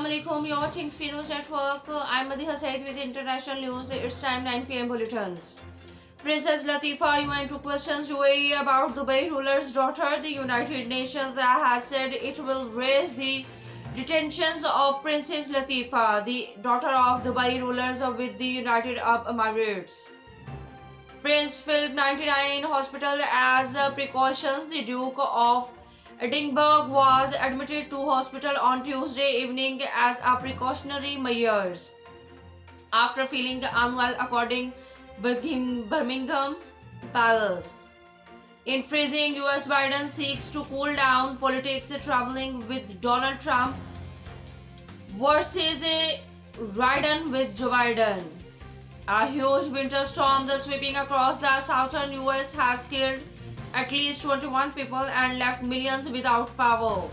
Assalamualaikum. You're watching Spheros Network. I'm Madiha Said with international news. It's time 9 p.m. bulletins. Princess Latifa UN took questions UAE about Dubai ruler's daughter. The United Nations has said it will raise the detentions of Princess Latifa, the daughter of Dubai rulers with the United Arab Emirates. Prince Philip 99 in hospital as precautions. The Duke of Edinburgh was admitted to hospital on Tuesday evening as a precautionary measures after feeling unwell, according Birmingham's Palace. In freezing, US Biden seeks to cool down politics, traveling with Donald Trump versus Biden with Joe Biden. A huge winter storm sweeping across the southern US has killed at least 21 people and left millions without power.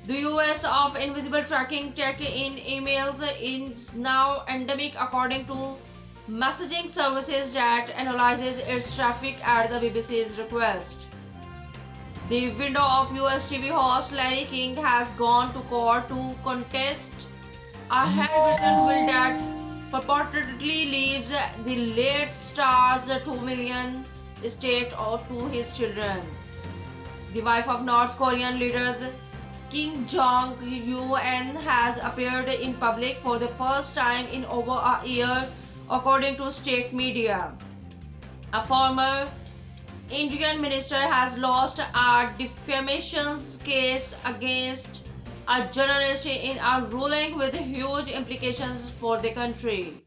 The use of invisible tracking tech in emails is now endemic, according to messaging services that analyzes its traffic at the BBC's request. The widow of US TV host Larry King has gone to court to contest a handwritten will that purportedly leaves the late star's $2 million estate to his children. The wife of North Korean leaders Kim Jong-un has appeared in public for the first time in over a year, according to state media. A former Indian minister has lost a defamation case against a journalist in a ruling with huge implications for the country.